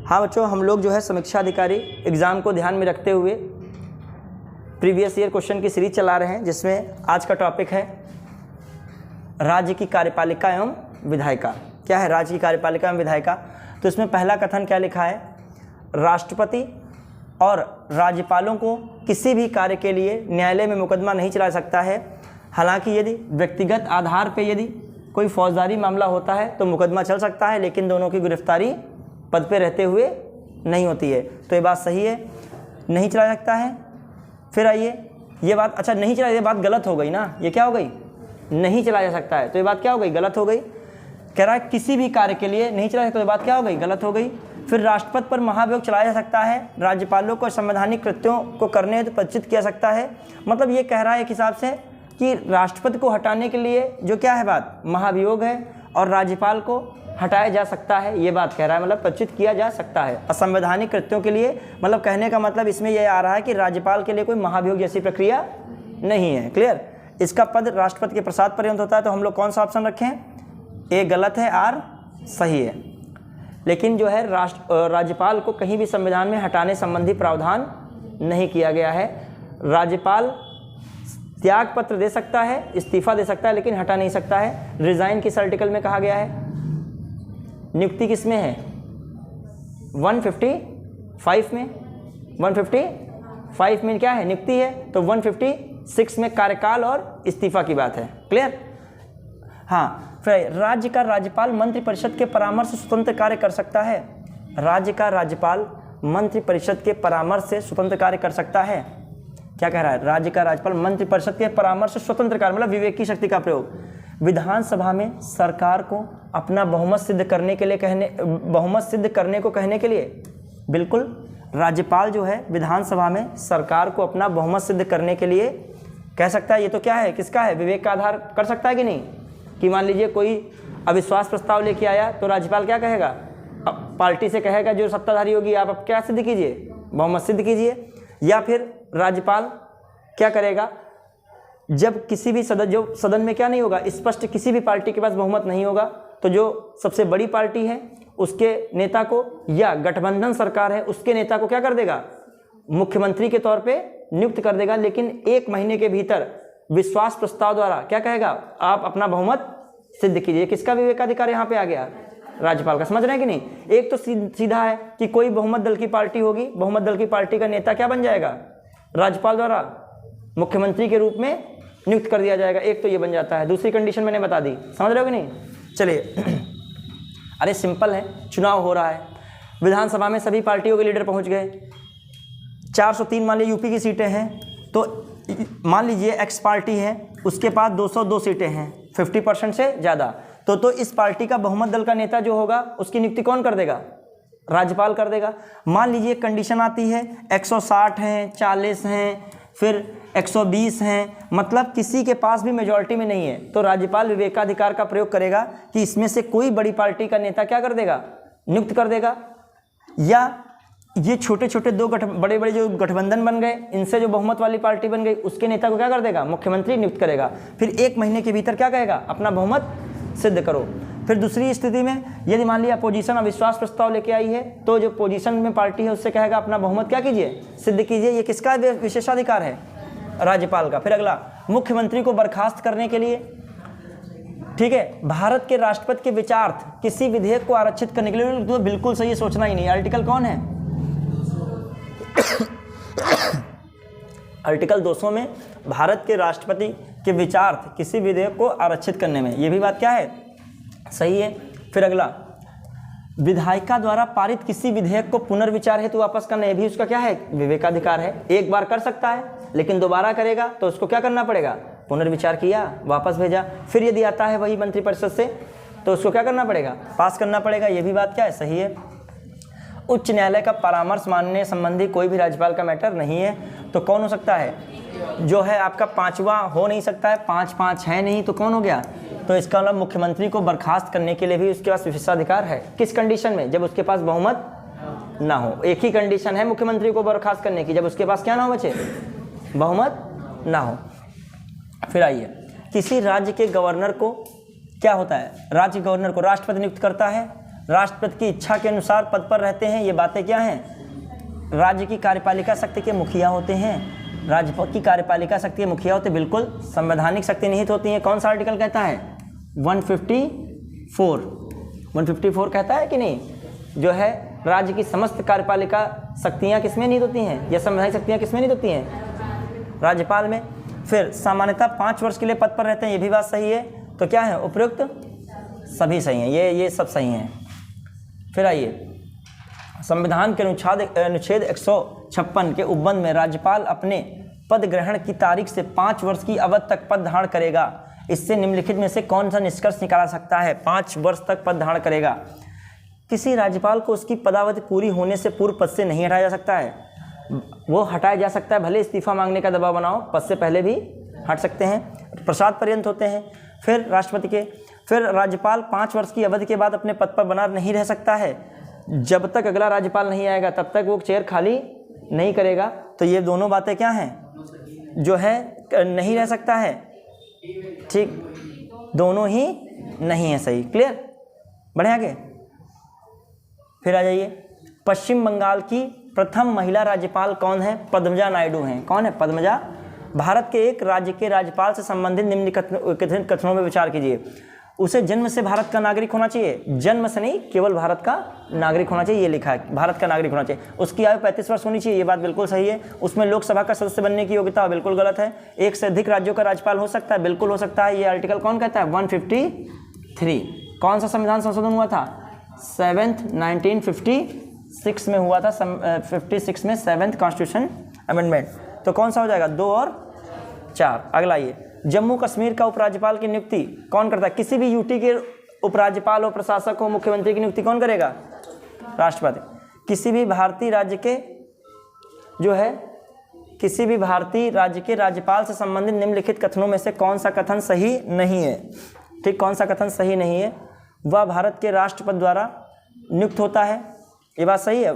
हाँ बच्चों, हम लोग जो है समीक्षा अधिकारी एग्ज़ाम को ध्यान में रखते हुए प्रीवियस ईयर क्वेश्चन की सीरीज चला रहे हैं, जिसमें आज का टॉपिक है राज्य की कार्यपालिका एवं विधायिका। क्या है राज्य की कार्यपालिका एवं विधायिका? तो इसमें पहला कथन क्या लिखा है, राष्ट्रपति और राज्यपालों को किसी भी कार्य के लिए न्यायालय में मुकदमा नहीं चला सकता है। हालांकि यदि व्यक्तिगत आधार पर यदि कोई फौजदारी मामला होता है तो मुकदमा चल सकता है, लेकिन दोनों की गिरफ्तारी पद पे रहते हुए नहीं होती है। तो ये बात सही है, नहीं चला सकता है। फिर आइए, ये बात अच्छा नहीं चला, ये बात गलत हो गई ना, ये क्या हो गई, नहीं चला जा सकता है, तो ये बात क्या हो गई, गलत हो गई। कह रहा है किसी भी कार्य के लिए नहीं चला सकता, तो ये बात क्या हो गई, गलत हो गई। फिर राष्ट्रपति पर महाभियोग चलाया जा सकता है, राज्यपालों को संवैधानिक कृत्यों को करने हेतु परिचित किया सकता है। मतलब ये कह रहा है एक हिसाब से कि राष्ट्रपति को हटाने के लिए जो क्या है बात, महाभियोग है, और राज्यपाल को हटाया जा सकता है, ये बात कह रहा है, मतलब परिचित किया जा सकता है। असंवैधानिक कृत्यों के लिए मतलब कहने का मतलब इसमें यह आ रहा है कि राज्यपाल के लिए कोई महाभियोग जैसी प्रक्रिया नहीं है। क्लियर? इसका पद राष्ट्रपति के प्रसाद पर्यंत होता है, तो हम लोग कौन सा ऑप्शन रखें, ए गलत है, आर सही है। लेकिन जो है राज्यपाल को कहीं भी संविधान में हटाने संबंधी प्रावधान नहीं किया गया है। राज्यपाल त्याग पत्र दे सकता है, इस्तीफा दे सकता है, लेकिन हटा नहीं सकता है। रिजाइन किस आर्टिकल में कहा गया है, नियुक्ति किस में है, 155 में, 155 में क्या है, नियुक्ति है। तो 156 में कार्यकाल और इस्तीफा की बात है। क्लियर? हाँ, फिर राज्य का राज्यपाल मंत्रिपरिषद के परामर्श से स्वतंत्र कार्य कर सकता है। राज्य का राज्यपाल मंत्रिपरिषद के परामर्श से स्वतंत्र कार्य कर सकता है। क्या कह रहा है, राज्य का राज्यपाल मंत्रिपरिषद के परामर्श से स्वतंत्र कार्य, मतलब विवेकी शक्ति का प्रयोग। विधानसभा में सरकार को अपना बहुमत सिद्ध करने के लिए कहने के लिए बिल्कुल राज्यपाल जो है विधानसभा में सरकार को अपना बहुमत सिद्ध करने के लिए कह सकता है। ये तो क्या है, किसका है, विवेक का आधार कर सकता है कि नहीं, कि मान लीजिए कोई अविश्वास प्रस्ताव लेके आया तो राज्यपाल क्या कहेगा, पार्टी से कहेगा जो सत्ताधारी होगी, आप अब क्या सिद्ध कीजिए, बहुमत सिद्ध कीजिए। या फिर राज्यपाल क्या करेगा, जब किसी भी सदन में क्या नहीं होगा, स्पष्ट किसी भी पार्टी के पास बहुमत नहीं होगा, तो जो सबसे बड़ी पार्टी है उसके नेता को, या गठबंधन सरकार है उसके नेता को क्या कर देगा, मुख्यमंत्री के तौर पे नियुक्त कर देगा। लेकिन 1 महीने के भीतर विश्वास प्रस्ताव द्वारा क्या कहेगा, आप अपना बहुमत सिद्ध कीजिए। किसका विवेकाधिकार यहाँ पे आ गया, राज्यपाल का। समझ रहे हैं कि नहीं? एक तो सीधा है कि कोई बहुमत दल की पार्टी होगी, बहुमत दल की पार्टी का नेता क्या बन जाएगा, राज्यपाल द्वारा मुख्यमंत्री के रूप में नियुक्त कर दिया जाएगा। एक तो ये बन जाता है। दूसरी कंडीशन मैंने बता दी, समझ रहे हो कि नहीं? चलिए अरे सिंपल है, चुनाव हो रहा है, विधानसभा में सभी पार्टियों के लीडर पहुंच गए, 403 मान लीजिए यूपी की सीटें हैं, तो मान लीजिए एक्स पार्टी है, उसके पास 202 सीटें हैं, 50% से ज़्यादा, तो इस पार्टी का बहुमत दल का नेता जो होगा उसकी नियुक्ति कौन कर देगा, राज्यपाल कर देगा। मान लीजिए कंडीशन आती है 160 हैं, 40 हैं, फिर 120 हैं, मतलब किसी के पास भी मेजॉरिटी में नहीं है, तो राज्यपाल विवेकाधिकार का प्रयोग करेगा कि इसमें से कोई बड़ी पार्टी का नेता क्या कर देगा, नियुक्त कर देगा। या ये छोटे छोटे दो बड़े बड़े जो गठबंधन बन गए, इनसे जो बहुमत वाली पार्टी बन गई, उसके नेता को क्या कर देगा, मुख्यमंत्री नियुक्त करेगा। फिर 1 महीने के भीतर क्या कहेगा, अपना बहुमत सिद्ध करो। फिर दूसरी स्थिति में यदि मान लिया अपोजिशन अविश्वास प्रस्ताव लेके आई है, तो जो पोजीशन में पार्टी है उससे कहेगा अपना बहुमत क्या कीजिए, सिद्ध कीजिए। ये किसका विशेषाधिकार है, राज्यपाल का। फिर अगला, मुख्यमंत्री को बर्खास्त करने के लिए, ठीक है, भारत के राष्ट्रपति के विचारार्थ किसी विधेयक को आरक्षित करने के लिए, तो बिल्कुल सही, सोचना ही नहीं। आर्टिकल कौन है, आर्टिकल 200 में भारत के राष्ट्रपति के विचारार्थ किसी विधेयक को आरक्षित करने में, ये भी बात क्या है, सही है। फिर अगला, विधायिका द्वारा पारित किसी विधेयक को पुनर्विचार हेतु वापस करना, ये भी उसका क्या है, विवेकाधिकार है। एक बार कर सकता है, लेकिन दोबारा करेगा तो उसको क्या करना पड़ेगा, पुनर्विचार किया, वापस भेजा। फिर यदि आता है वही मंत्रिपरिषद से, तो उसको क्या करना पड़ेगा, पास करना पड़ेगा। ये भी बात क्या है, सही है। उच्च न्यायालय का परामर्श मानने संबंधी कोई भी राज्यपाल का मैटर नहीं है, तो कौन हो सकता है, जो है आपका 5वां हो नहीं सकता है, 5 है नहीं, तो कौन हो गया, तो इसका मतलब मुख्यमंत्री को बर्खास्त करने के लिए भी उसके पास विशेषाधिकार है। किस कंडीशन में, जब उसके पास बहुमत ना हो। एक ही कंडीशन है मुख्यमंत्री को बर्खास्त करने की, जब उसके पास क्या ना हो बचे, बहुमत ना हो। फिर आइए, किसी राज्य के गवर्नर को क्या होता है, राज्य गवर्नर को राष्ट्रपति नियुक्त करता है। राष्ट्रपति की इच्छा के अनुसार पद पर रहते हैं, ये बातें क्या हैं? राज्य की कार्यपालिका शक्ति के मुखिया होते हैं। राज्य की कार्यपालिका शक्ति के मुखिया होते, बिल्कुल संवैधानिक शक्ति निहित होती है। कौन सा आर्टिकल कहता है? 154 कहता है कि नहीं? जो है राज्य की समस्त कार्यपालिका शक्तियाँ किसमें निहित होती हैं, या संवैधानिक शक्तियाँ किसमें निहित होती हैं? राज्यपाल में। फिर सामान्यतः 5 वर्ष के लिए पद पर रहते हैं, ये भी बात सही है। तो क्या है? उपयुक्त सभी सही हैं, ये सब सही हैं। फिर आइए, संविधान के अनुच्छेद 156 के उपबंध में राज्यपाल अपने पद ग्रहण की तारीख से 5 वर्ष की अवधि तक पद धारण करेगा। इससे निम्नलिखित में से कौन सा निष्कर्ष निकाला सकता है? 5 वर्ष तक पद धारण करेगा। किसी राज्यपाल को उसकी पदावधि पूरी होने से पूर्व पद से नहीं हटाया जा सकता है। वो हटाया जा सकता है, भले इस्तीफा मांगने का दबाव बनाओ, पद से पहले भी हट सकते हैं। प्रसाद पर्यंत होते हैं। फिर राष्ट्रपति के, फिर राज्यपाल 5 वर्ष की अवधि के बाद अपने पद पर बना नहीं रह सकता है। जब तक अगला राज्यपाल नहीं आएगा तब तक वो चेयर खाली नहीं करेगा। तो ये दोनों बातें क्या हैं? जो है नहीं रह सकता है, ठीक, दोनों ही नहीं है सही। क्लियर? बढ़े आगे। फिर आ जाइए, पश्चिम बंगाल की प्रथम महिला राज्यपाल कौन है? पद्मजा नायडू हैं। कौन है? पद्मजा। भारत के एक राज्य के राज्यपाल से संबंधित निम्नलिखित कथनों में विचार कीजिए। उसे जन्म से भारत का नागरिक होना चाहिए, जन्म से नहीं, केवल भारत का नागरिक होना चाहिए, ये लिखा है, भारत का नागरिक होना चाहिए। उसकी आयु 35 वर्ष होनी चाहिए, ये बात बिल्कुल सही है। उसमें लोकसभा का सदस्य बनने की योग्यता बिल्कुल गलत है। एक से अधिक राज्यों का राज्यपाल हो सकता है, बिल्कुल हो सकता है। ये आर्टिकल कौन कहता है? 153। कौन सा संविधान संशोधन हुआ था? 7th 1956 में हुआ था। 56 में 7th कॉन्स्टिट्यूशन अमेंडमेंट। तो कौन सा हो जाएगा? 2 और 4। अगला, ये जम्मू कश्मीर का उपराज्यपाल की नियुक्ति कौन करता है? किसी भी यूटी के उपराज्यपाल हो, प्रशासक हो, मुख्यमंत्री की नियुक्ति कौन करेगा? राष्ट्रपति। किसी भी भारतीय राज्य के जो है, किसी भी भारतीय राज्य के राज्यपाल से संबंधित निम्नलिखित कथनों में से कौन सा कथन सही नहीं है? ठीक, कौन सा कथन सही नहीं है? वह भारत के राष्ट्रपति द्वारा नियुक्त होता है, ये बात सही है।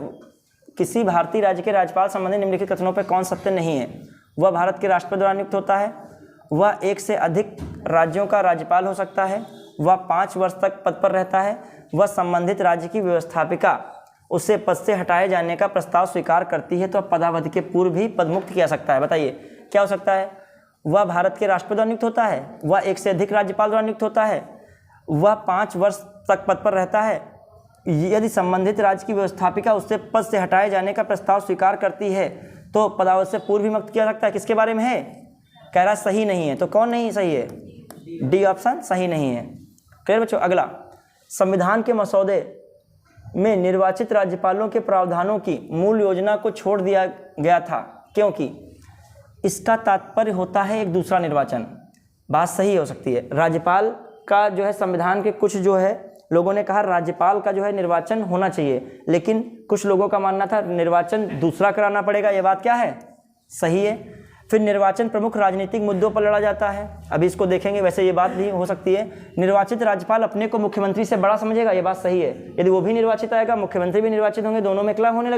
किसी भारतीय राज्य के राज्यपाल संबंधित निम्नलिखित कथनों पर कौन सत्य नहीं है? वह भारत के राष्ट्रपति द्वारा नियुक्त होता है। वह एक से अधिक राज्यों का राज्यपाल हो सकता है। वह 5 वर्ष तक पद पर रहता है। वह संबंधित राज्य की व्यवस्थापिका उसे पद से हटाए जाने का प्रस्ताव स्वीकार करती है तो पदावधि के पूर्व भी पदमुक्त किया सकता है। बताइए क्या हो सकता है? वह भारत के राष्ट्रपति द्वारा नियुक्त होता है। वह एक से अधिक राज्यपाल द्वारा नियुक्त होता है। वह 5 वर्ष तक पद पर रहता है। यदि संबंधित राज्य की व्यवस्थापिका उससे पद से हटाए जाने का प्रस्ताव स्वीकार करती है तो पदावधि से पूर्व भी मुक्त किया सकता है। किसके बारे में है? कह रहा सही नहीं है, तो कौन नहीं सही है? डी ऑप्शन सही नहीं है। क्लियर बच्चों? अगला, संविधान के मसौदे में निर्वाचित राज्यपालों के प्रावधानों की मूल योजना को छोड़ दिया गया था क्योंकि इसका तात्पर्य होता है एक दूसरा निर्वाचन। बात सही हो सकती है। राज्यपाल का जो है संविधान के कुछ जो है लोगों ने कहा राज्यपाल का जो है निर्वाचन होना चाहिए, लेकिन कुछ लोगों का मानना था निर्वाचन दूसरा कराना पड़ेगा। ये बात क्या है? सही है। फिर निर्वाचन प्रमुख राजनीतिक मुद्दों पर लड़ा जाता है, अभी इसको देखेंगे। वैसे ये बात भी हो सकती है निर्वाचित राज्यपाल अपने को मुख्यमंत्री से बड़ा समझेगा, ये बात सही है। यदि वो भी निर्वाचित आएगा, मुख्यमंत्री भी निर्वाचित होंगे, दोनों में क्लैश होने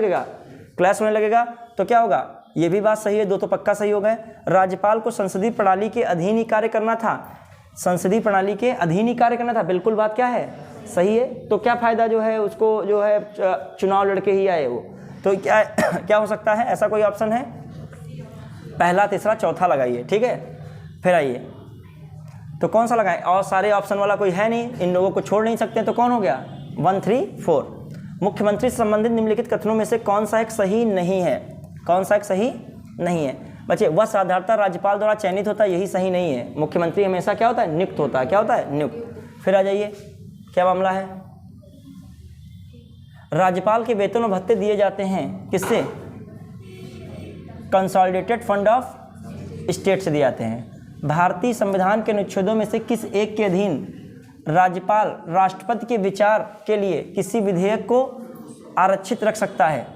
लगेगा तो क्या होगा? ये भी बात सही है। 2 तो पक्का सही हो गए। राज्यपाल को संसदीय प्रणाली के अधीन ही कार्य करना था, संसदीय प्रणाली के अधीन ही कार्य करना था, बिल्कुल बात क्या है? सही है। तो क्या फ़ायदा जो है उसको जो है चुनाव लड़के ही आए वो, तो क्या हो सकता है? ऐसा कोई ऑप्शन है? पहला, तीसरा, चौथा लगाइए, ठीक है। फिर आइए, तो कौन सा लगाएं? और सारे ऑप्शन वाला कोई है नहीं, इन लोगों को छोड़ नहीं सकते, तो कौन हो गया? 1, 3, 4। मुख्यमंत्री से संबंधित निम्नलिखित कथनों में से कौन सा एक सही नहीं है? कौन सा एक सही नहीं है? बच्चे, वह साधारणतः राज्यपाल द्वारा चयनित होता है, यही सही नहीं है। मुख्यमंत्री हमेशा क्या होता है? नियुक्त होता है। क्या होता है? नियुक्त। फिर आ जाइए, क्या मामला है? राज्यपाल के वेतन और भत्ते दिए जाते हैं किससे? कंसोलिडेटेड फंड ऑफ स्टेट से दिए जाते हैं। भारतीय संविधान के अनुच्छेदों में से किस एक के अधीन राज्यपाल राष्ट्रपति के विचार के लिए किसी विधेयक को आरक्षित रख सकता है?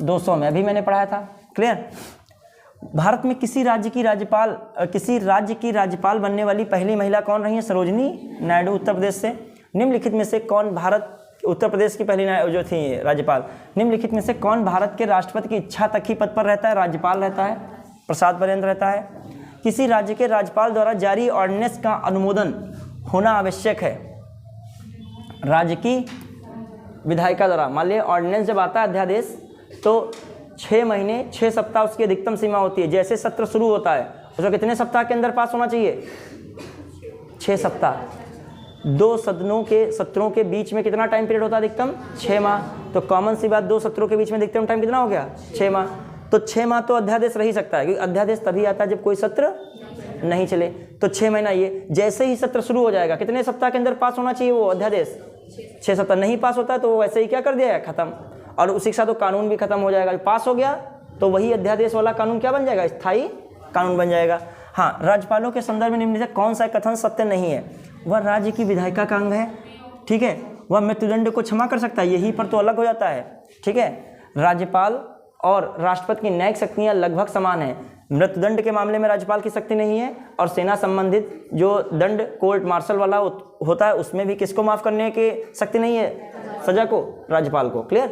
200 में, अभी मैंने पढ़ाया था। क्लियर? भारत में किसी राज्य की राज्यपाल बनने वाली पहली महिला कौन रही है? सरोजिनी नायडू, उत्तर प्रदेश से। निम्नलिखित में से कौन उत्तर प्रदेश की पहली जो थी राज्यपाल, निम्नलिखित में से कौन भारत के राष्ट्रपति की इच्छा तक ही पद पर रहता है? राज्यपाल रहता है, प्रसाद पर्यंत रहता है। किसी राज्य के राज्यपाल द्वारा जारी ऑर्डिनेंस का अनुमोदन होना आवश्यक है। राज्य की विधायिका द्वारा, मान लिया ऑर्डिनेंस जब आता है अध्यादेश तो 6 महीने 6 सप्ताह उसकी अधिकतम सीमा होती है। जैसे सत्र शुरू होता है उसको कितने सप्ताह के अंदर पास होना चाहिए? 6 सप्ताह। 2 सत्रों के बीच में कितना टाइम पीरियड होता है अधिकतम? 6 माह। तो कॉमन सी बात, 2 सत्रों के बीच में अधिकतम टाइम कितना हो गया? 6 माह। तो 6 माह तो अध्यादेश रह ही सकता है, क्योंकि अध्यादेश तभी आता है जब कोई सत्र नहीं चले। तो 6 महीना ये, जैसे ही सत्र शुरू हो जाएगा कितने सप्ताह के अंदर पास होना चाहिए वो अध्यादेश? 6 सप्ताह। नहीं पास होता है तो वो वैसे ही क्या कर दिया है? खत्म। और उसी के साथ वो कानून भी खत्म हो जाएगा। पास हो गया तो वही अध्यादेश वाला कानून क्या बन जाएगा? स्थायी कानून बन जाएगा। हाँ, राज्यपालों के संदर्भ में निम्न से कौन सा कथन सत्य नहीं है? वह राज्य की विधायिका का अंग है, ठीक है। वह मृत्युदंड को क्षमा कर सकता है, यही पर तो अलग हो जाता है, ठीक है। राज्यपाल और राष्ट्रपति की न्यायिक शक्तियाँ लगभग समान है। मृत्युदंड के मामले में राज्यपाल की शक्ति नहीं है, और सेना संबंधित जो दंड कोर्ट मार्शल वाला होता है उसमें भी किसको माफ़ करने की शक्ति नहीं है? सजा को, राज्यपाल को। क्लियर?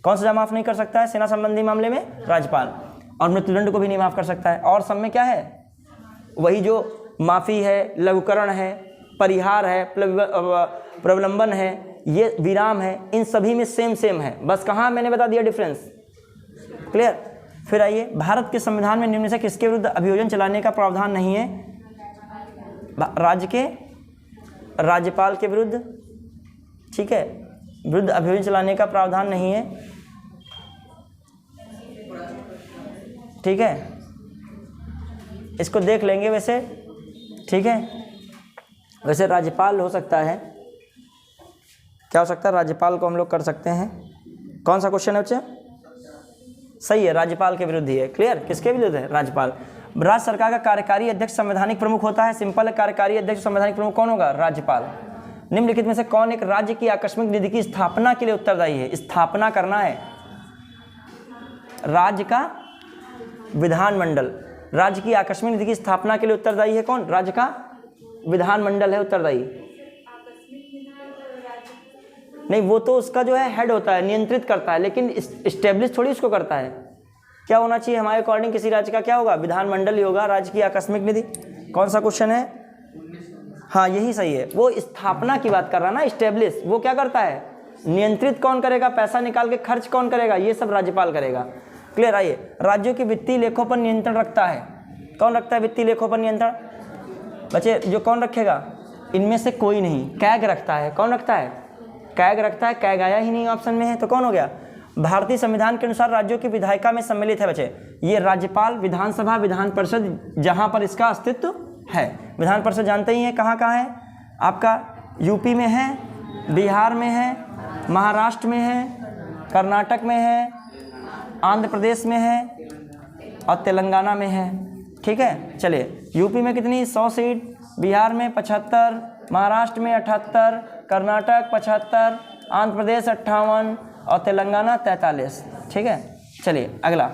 कौन सजा माफ़ नहीं कर सकता है सेना संबंधी मामले में? राज्यपाल। और मृत्युदंड को भी नहीं माफ़ कर सकता है। और सब में क्या है? वही जो माफ़ी है, लघुकरण है, परिहार है, प्रलंबन है, ये विराम है, इन सभी में सेम है। बस कहाँ मैंने बता दिया डिफरेंस। क्लियर? फिर आइए, भारत के संविधान में निम्न से किसके विरुद्ध अभियोजन चलाने का प्रावधान नहीं है? राज्य के राज्यपाल के विरुद्ध, ठीक है, विरुद्ध अभियोजन चलाने का प्रावधान नहीं है, ठीक है। इसको देख लेंगे वैसे, ठीक है। वैसे राज्यपाल हो सकता है, क्या हो सकता है? राज्यपाल को हम लोग कर सकते हैं। कौन सा क्वेश्चन है बच्चे? सही है, राज्यपाल के विरुद्ध ही है। क्लियर? किसके विरुद्ध है? राज्यपाल। राज्य सरकार का कार्यकारी अध्यक्ष संवैधानिक प्रमुख होता है। सिंपल है, कार्यकारी अध्यक्ष संवैधानिक प्रमुख कौन होगा? राज्यपाल। निम्नलिखित में से कौन एक राज्य की आकस्मिक निधि की स्थापना के लिए उत्तरदायी है? स्थापना करना है। राज्य का विधानमंडल राज्य की आकस्मिक निधि की स्थापना के लिए उत्तरदायी है। कौन? राज्य का विधानमंडल है उत्तरदायी। नहीं, वो तो उसका जो है हेड होता है, नियंत्रित करता है, लेकिन इस्टेब्लिश थोड़ी उसको करता है। क्या होना चाहिए हमारे अकॉर्डिंग? किसी राज्य का क्या होगा? विधानमंडल ही होगा। राज्य की आकस्मिक निधि कौन सा क्वेश्चन है? हाँ, यही सही है। वो स्थापना की बात कर रहा ना, इस्टेब्लिश। वो क्या करता है? नियंत्रित कौन करेगा? पैसा निकाल के खर्च कौन करेगा? ये सब राज्यपाल करेगा। क्लियर? आइए, राज्यों की वित्तीय लेखों पर नियंत्रण रखता है। कौन रखता है वित्तीय लेखों पर नियंत्रण? बच्चे, जो कौन रखेगा? इनमें से कोई नहीं। कैग रखता है। कौन रखता है? कैग रखता है। कैग आया ही नहीं ऑप्शन में है, तो कौन हो गया? भारतीय संविधान के अनुसार राज्यों की विधायिका में सम्मिलित है बच्चे ये राज्यपाल, विधानसभा, विधान परिषद, जहां पर इसका अस्तित्व है। विधान परिषद जानते ही हैं कहाँ कहाँ है आपका? यूपी में है, बिहार में है, महाराष्ट्र में है, कर्नाटक में है, आंध्र प्रदेश में है और तेलंगाना में है। ठीक है, चलिए, यूपी में कितनी? 100 सीट, बिहार में 75, महाराष्ट्र में 78, कर्नाटक 75, आंध्र प्रदेश 58 और तेलंगाना 43। ठीक है, चलिए अगला।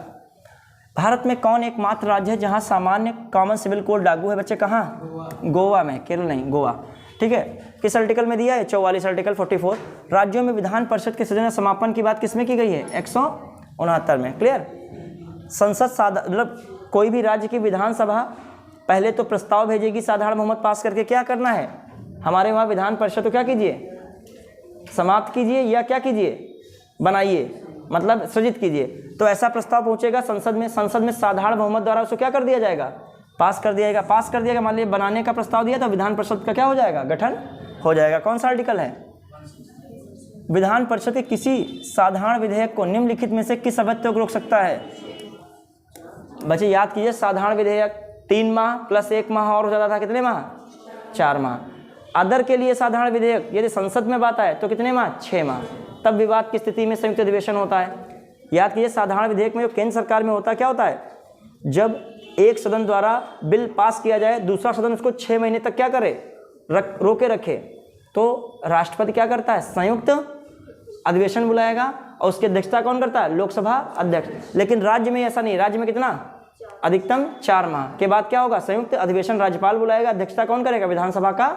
भारत में कौन एकमात्र राज्य है जहां सामान्य कॉमन सिविल कोड लागू है? बच्चे कहाँ? गोवा में। केरल नहीं, गोवा। ठीक है, किस आर्टिकल में दिया है? 44 आर्टिकल 44। राज्यों में विधान परिषद के सदन समापन की बात किसमें की गई है? 169 में। क्लियर? संसद मतलब कोई भी राज्य की विधानसभा पहले तो प्रस्ताव भेजेगी साधारण बहुमत पास करके। क्या करना है हमारे वहाँ? विधान परिषद तो क्या कीजिए? समाप्त कीजिए या क्या कीजिए? बनाइए, मतलब सृजित कीजिए। तो ऐसा प्रस्ताव पहुंचेगा संसद में, संसद में साधारण बहुमत द्वारा उसको क्या कर दिया जाएगा? पास कर दिया जाएगा। पास कर दिया जाएगा, मान लीजिए बनाने का प्रस्ताव दिया तो विधान परिषद का क्या हो जाएगा? गठन हो जाएगा। कौन सा आर्टिकल है? विधान परिषद के किसी साधारण विधेयक को निम्नलिखित में से किस अवैध को रोक सकता है? बच्चे याद कीजिए, साधारण विधेयक 3 माह प्लस 1 माह और हो जाता था, कितने माह? 4 माह। अदर के लिए साधारण विधेयक यदि संसद में बात आए तो कितने माह? 6 माह। तब विवाद की स्थिति में संयुक्त अधिवेशन होता है। याद कीजिए, साधारण विधेयक में जो केंद्र सरकार में होता है, क्या होता है? जब एक सदन द्वारा बिल पास किया जाए, दूसरा सदन उसको 6 महीने तक क्या करे? रोके रखे, तो राष्ट्रपति क्या करता है? संयुक्त अधिवेशन बुलाएगा और उसकी अध्यक्षता कौन करता है? लोकसभा अध्यक्ष। लेकिन राज्य में ऐसा नहीं। राज्य में कितना? अधिकतम 4 माह के बाद क्या होगा? संयुक्त अधिवेशन राज्यपाल बुलाएगा, अध्यक्षता कौन करेगा? विधानसभा का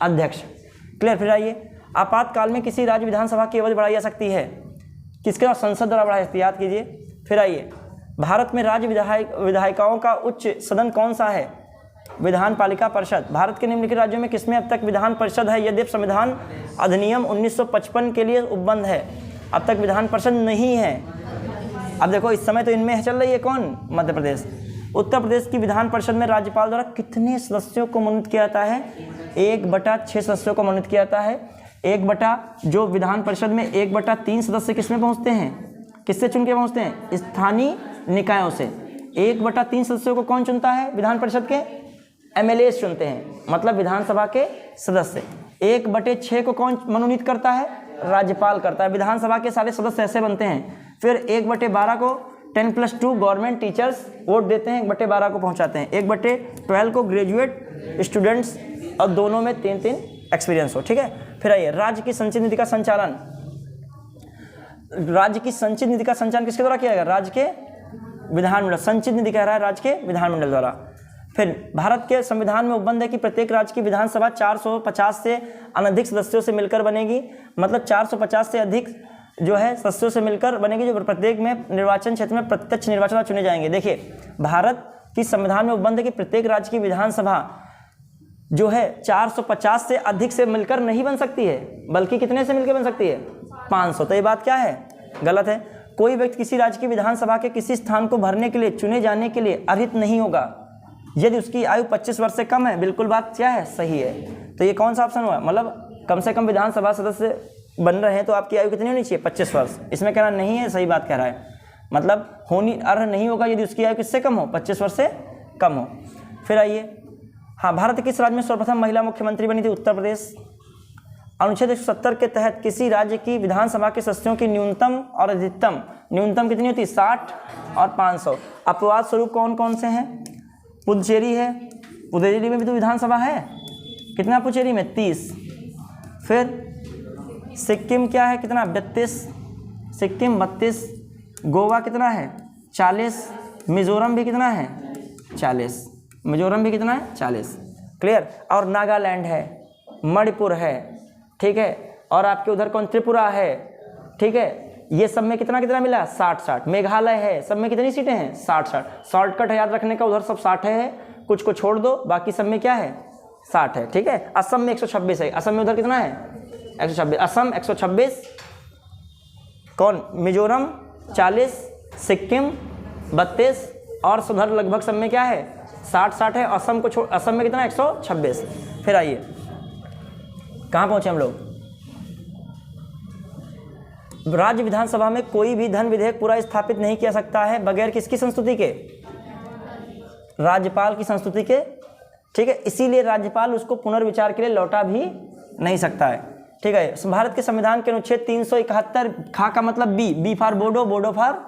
अध्यक्ष। क्लियर? फिर आइए, आपातकाल में किसी राज्य विधानसभा की अवधि बढ़ाई जा सकती है? किसके द्वारा? संसद द्वारा बढ़ाई जाती है। याद कीजिए। फिर आइए, भारत में राज्य विधायिकाओं का उच्च सदन कौन सा है? विधान पालिका परिषद। भारत के निम्नलिखित राज्यों में किसमें अब तक विधान परिषद है? यद्यपि संविधान अधिनियम 1955 के लिए उपबंध है, अब तक विधान परिषद नहीं है। अब देखो इस समय तो इनमें चल रही है कौन? मध्य प्रदेश। उत्तर प्रदेश की विधान परिषद में राज्यपाल द्वारा कितने सदस्यों को मनोनीत किया जाता है? 1/6 सदस्यों को मनोनीत किया जाता है। जो विधान परिषद में 1/3 सदस्य किसमें पहुंचते हैं? किससे चुन के पहुंचते हैं? स्थानीय निकायों से। 1/3 सदस्यों को कौन चुनता है विधान परिषद के? MLA चुनते हैं, मतलब विधानसभा के सदस्य। 1/6 को कौन मनोनीत करता है? राज्यपाल करता है। विधानसभा के सारे सदस्य ऐसे बनते हैं। फिर 1/12 को 10+2 गवर्नमेंट टीचर्स वोट देते हैं, 1/12 को पहुंचाते हैं। 1/12 को ग्रेजुएट स्टूडेंट्स, और दोनों में 3-3 एक्सपीरियंस हो। ठीक है, फिर आइए राज्य की संचित निधि का संचालन। राज्य की संचित निधि का संचालन किसके द्वारा किया जाएगा? राज्य के विधानमंडल। संचित निधि कह रहा है राज्य के विधानमंडल द्वारा। फिर भारत के संविधान में उपबंध है कि प्रत्येक राज्य की विधानसभा 450 से अनधिक सदस्यों से मिलकर बनेगी, मतलब 450 से अधिक जो है सदस्यों से मिलकर बनेगी, जो प्रत्येक में निर्वाचन क्षेत्र में प्रत्यक्ष निर्वाचन चुने जाएंगे। देखिए भारत की संविधान में उपबंध है कि प्रत्येक राज्य की विधानसभा जो है 450 से अधिक से मिलकर नहीं बन सकती है, बल्कि कितने से मिलकर बन सकती है? 500। तो ये बात क्या है? गलत है। कोई व्यक्ति किसी राज्य की विधानसभा के किसी स्थान को भरने के लिए चुने जाने के लिए अर्हित नहीं होगा यदि उसकी आयु 25 वर्ष से कम है। बिल्कुल बात क्या है? सही है। तो ये कौन सा ऑप्शन हुआ? मतलब कम से कम विधानसभा सदस्य बन रहे हैं तो आपकी आयु कितनी होनी चाहिए? 25 वर्ष। इसमें कहना नहीं है, सही बात कह रहा है। मतलब होनी अर्ह नहीं होगा यदि उसकी आयु किससे कम हो? 25 वर्ष से कम हो। फिर आइए, हाँ, भारत के किस राज्य में सर्वप्रथम महिला मुख्यमंत्री बनी थी? उत्तर प्रदेश। अनुच्छेद 170 के तहत किसी राज्य की विधानसभा के सदस्यों की न्यूनतम और अधिकतम, न्यूनतम कितनी होती है? 60 और 500। अपवाद स्वरूप कौन कौन से हैं? पुडुचेरी है, पुडुचेरी में भी तो विधानसभा है। कितना पुडुचेरी में? 30। फिर सिक्किम क्या है? कितना? 32। सिक्किम 32। गोवा कितना है? 40। मिजोरम भी कितना है? 40। मिजोरम भी कितना है? 40। क्लियर। और नागालैंड है, मणिपुर है, ठीक है, और आपके उधर कौन? त्रिपुरा है, ठीक है। ये सब में कितना कितना मिला? 60-60। मेघालय है, सब में कितनी सीटें हैं? 60-60। शॉर्टकट है याद रखने का, उधर सब 60 है, कुछ को छोड़ दो, बाकी सब में क्या है? 60 है, ठीक है। असम में 126 है। असम में उधर कितना है? 126। असम 126, कौन? मिजोरम 40, सिक्किम 32, और उधर लगभग सब में क्या है? 60-60 है। असम को छोड़, असम में कितना? 126। फिर आइए कहाँ पहुँचे हम लोग? राज्य विधानसभा में कोई भी धन विधेयक पूरा स्थापित नहीं किया सकता है बगैर किसकी संस्तुति के? राज्यपाल की संस्तुति के, ठीक है। इसीलिए राज्यपाल उसको पुनर्विचार के लिए लौटा भी नहीं सकता है, ठीक है। भारत के संविधान के अनुच्छेद 371 खा का मतलब B for Bodo, Bodo for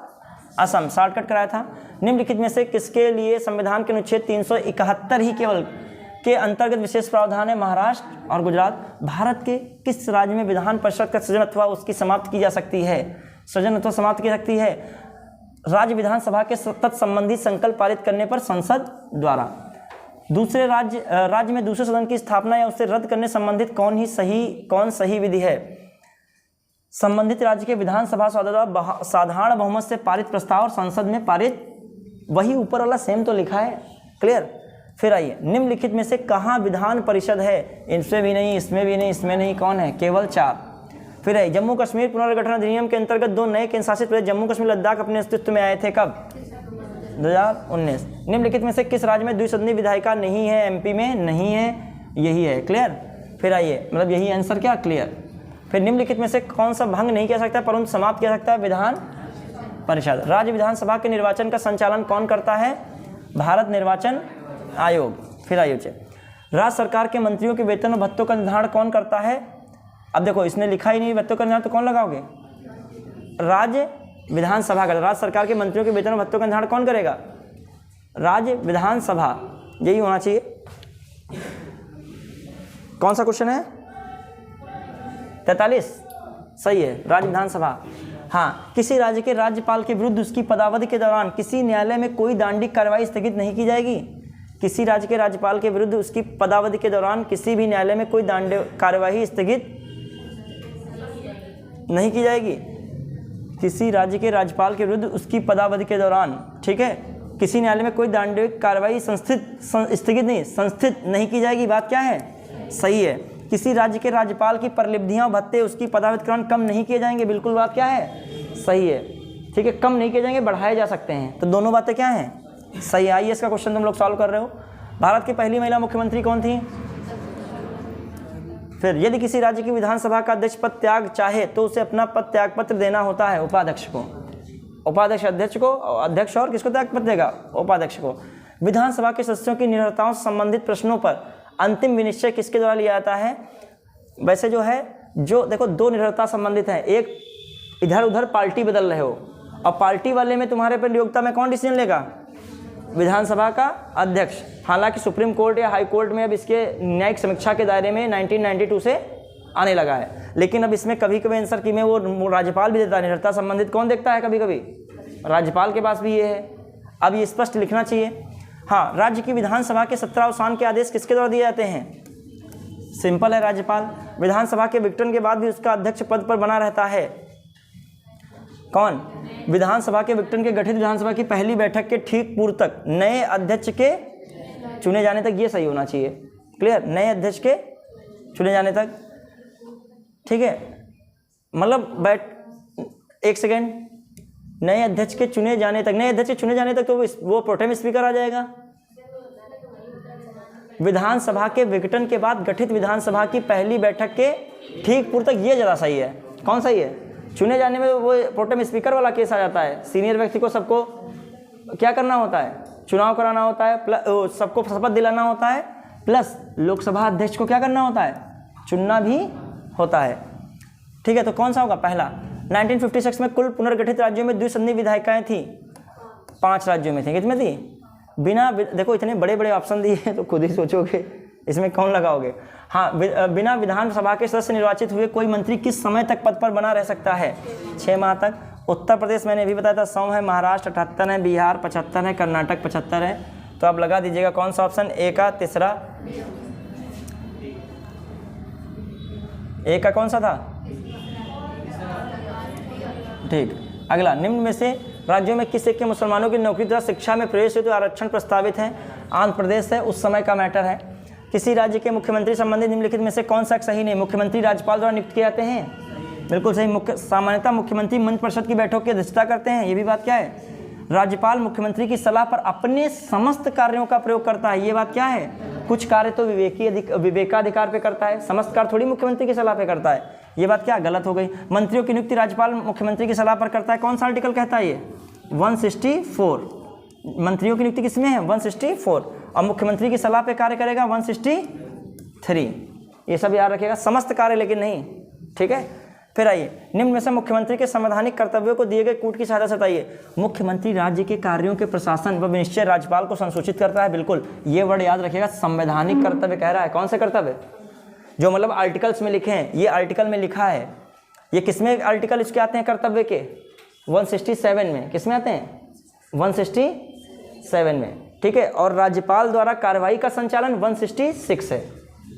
Assam, shortcut कराया था। निम्नलिखित में से किसके लिए संविधान के अनुच्छेद 371 ही केवल के अंतर्गत विशेष प्रावधान है? महाराष्ट्र और गुजरात। भारत के किस राज्य में विधान परिषद का सृजन अथवा उसकी समाप्त की जा सकती है? सृजन अथवा समाप्त की सकती है राज्य विधानसभा के तत्संबंधी संकल्प पारित करने पर संसद द्वारा। दूसरे राज्य में दूसरे सदन की स्थापना या उसे रद्द करने संबंधित कौन सही विधि है? संबंधित राज्य के विधानसभा द्वारा साधारण बहुमत से पारित प्रस्ताव और संसद में पारित, वही ऊपर वाला सेम तो लिखा है। क्लियर। फिर आइए, निम्नलिखित में से कहाँ विधान परिषद है? इसमें भी नहीं, इसमें भी नहीं, इसमें नहीं, कौन है? केवल 4। फिर है जम्मू कश्मीर पुनर्गठन अधिनियम के अंतर्गत 2 नए केंद्र शासित प्रदेश जम्मू कश्मीर लद्दाख अपने अस्तित्व में आए थे कब? 2019। निम्नलिखित में से किस राज्य में द्विसदनीय विधायिका नहीं है? MP में नहीं है, यही है। क्लियर। फिर आइए, मतलब यही आंसर क्या? क्लियर। फिर निम्नलिखित में से कौन सा भंग नहीं किया सकता परंतु समाप्त किया सकता है? विधान परिषद। राज्य विधानसभा के निर्वाचन का संचालन कौन करता है? भारत निर्वाचन आयोग। फिर आइए, राज्य सरकार के मंत्रियों के वेतन और भत्तों का निर्धारण कौन करता है? अब देखो इसने लिखा ही नहीं भत्तों का निर्धारण, तो कौन लगाओगे? राज्य विधानसभा का। राज्य सरकार के मंत्रियों के वेतन और भत्तों का निर्धारण कौन करेगा? राज्य विधानसभा, यही होना चाहिए। कौन सा क्वेश्चन है? 43 सही है, राज्य विधानसभा। हाँ, किसी राज्य के राज्यपाल के विरुद्ध उसकी पदावधि के दौरान किसी न्यायालय में कोई दंडिक कार्रवाई स्थगित नहीं की जाएगी। किसी राज्य के राज्यपाल के विरुद्ध उसकी पदावधि के दौरान किसी भी न्यायालय में कोई दंडिक कार्रवाई स्थगित नहीं की जाएगी। किसी राज्य के राज्यपाल के विरुद्ध उसकी पदावधि के दौरान, ठीक है, किसी न्यायालय में कोई दंडात्मक कार्रवाई संस्थित नहीं की जाएगी। बात क्या है? सही है। किसी राज्य के राज्यपाल की परिलब्धियां और भत्ते उसकी पदाधिकार कम नहीं किए जाएंगे। बिल्कुल बात क्या है? सही है। ठीक है, कम नहीं किए जाएंगे, बढ़ाए जा सकते हैं। तो दोनों बातें क्या हैं? सही है। आईएएस का क्वेश्चन तुम लोग सॉल्व कर रहे हो। भारत की पहली महिला मुख्यमंत्री कौन थी? फिर यदि किसी राज्य की विधानसभा का अध्यक्ष पद त्याग चाहे तो उसे अपना पद त्याग पत्र देना होता है उपाध्यक्ष को। उपाध्यक्ष अध्यक्ष को, अध्यक्ष और किसको त्याग पत्र देगा? उपाध्यक्ष को। विधानसभा के सदस्यों की निर्भरताओं से संबंधित प्रश्नों पर अंतिम विनिश्चय किसके द्वारा लिया जाता है? वैसे जो है, जो देखो दो निर्भरता संबंधित है, एक इधर उधर पार्टी बदल रहे हो और पार्टी वाले में तुम्हारे पर नियोक्ता में कौन डिसीजन लेगा? विधानसभा का अध्यक्ष। हालांकि सुप्रीम कोर्ट या हाई कोर्ट में अब इसके न्यायिक समीक्षा के दायरे में 1992 से आने लगा है, लेकिन अब इसमें कभी कभी आंसर की में वो राज्यपाल भी देता है। निर्भरता संबंधित कौन देखता है? कभी कभी राज्यपाल के पास भी ये है। अब ये स्पष्ट लिखना चाहिए। हाँ, राज्य की विधानसभा के सत्रावसान के आदेश किसके द्वारा दिए जाते हैं? सिंपल है, राज्यपाल। विधानसभा के विघटन के बाद भी उसका अध्यक्ष पद पर बना रहता है कौन? विधानसभा के विघटन के गठित विधानसभा की पहली बैठक के ठीक पूर्व तक नए अध्यक्ष के चुने जाने तक। ये सही होना चाहिए। क्लियर? नए अध्यक्ष के चुने जाने तक। ठीक है, मतलब एक सेकेंड, नए अध्यक्ष के चुने जाने तक, नए अध्यक्ष के चुने जाने तक तो वो प्रोटेम स्पीकर आ जाएगा। विधानसभा के विघटन के बाद गठित विधानसभा की पहली बैठक के ठीक पूर्व तक, ये ज़्यादा सही है। कौन सही है? चुने जाने में वो प्रोटेम स्पीकर वाला केस आ जाता है। सीनियर व्यक्ति को सबको क्या करना होता है? चुनाव कराना होता है, प्लस सबको शपथ दिलाना होता है, प्लस लोकसभा अध्यक्ष को क्या करना होता है? चुनना भी होता है। ठीक है, तो कौन सा होगा? पहला। 1956 में कुल पुनर्गठित राज्यों में द्विसंधि विधायिकाएं थी। 5 राज्यों में थी। कितने थी? बिना देखो इतने बड़े बड़े ऑप्शन दिए हैं तो खुद ही सोचोगे इसमें कौन लगाओगे। हाँ, बिना विधानसभा के सदस्य निर्वाचित हुए कोई मंत्री किस समय तक पद पर बना रह सकता है? 6 माह तक। उत्तर प्रदेश मैंने भी बताया था 100 है, महाराष्ट्र 78 है, बिहार 75 है, कर्नाटक 75 है। तो आप लगा दीजिएगा कौन सा ऑप्शन? ए का तीसरा। ए का कौन सा था? ठीक। अगला, निम्न में से राज्यों में किस एक के मुसलमानों की नौकरी तथा शिक्षा में प्रवेश हेतु आरक्षण प्रस्तावित है? आंध्र प्रदेश है। उस समय का मैटर है। किसी राज्य के मुख्यमंत्री संबंधित निम्नलिखित में से कौन सा सही नहीं? मुख्यमंत्री राज्यपाल द्वारा नियुक्त किए जाते हैं। बिल्कुल सही। सामान्यतः मुख्यमंत्री मंत्रिपरिषद की बैठक की अध्यक्षता करते हैं। ये भी बात क्या है? राज्यपाल मुख्यमंत्री की सलाह पर अपने समस्त कार्यों का प्रयोग करता है। ये बात क्या है? कुछ कार्य तो विवेकाधिकार पे करता है, समस्त कार्य थोड़ी मुख्यमंत्री की सलाह पे करता है। ये बात क्या गलत हो गई? मंत्रियों की नियुक्ति राज्यपाल मुख्यमंत्री की सलाह पर करता है। कौन सा आर्टिकल कहता है? ये 164। मंत्रियों की नियुक्ति किसमें है? 164। और मुख्यमंत्री की सलाह पे कार्य करेगा 163। ये सब याद रखिएगा, समस्त कार्य लेकिन नहीं। ठीक है, फिर आइए, निम्न में से मुख्यमंत्री के संवैधानिक कर्तव्यों को दिए गए कूट की सहायता से बताइए। मुख्यमंत्री राज्य के कार्यों के प्रशासन व निश्चय राज्यपाल को संसूचित करता है। बिल्कुल, ये वर्ड याद रखिएगा, संवैधानिक कर्तव्य कह रहा है। कौन से कर्तव्य? जो मतलब आर्टिकल्स में लिखे हैं। ये आर्टिकल में लिखा है। ये किसमें आर्टिकल इसके आते हैं कर्तव्य के? 167 में। किसमें आते हैं? 167 में। ठीक है, और राज्यपाल द्वारा कार्रवाई का संचालन 166 है।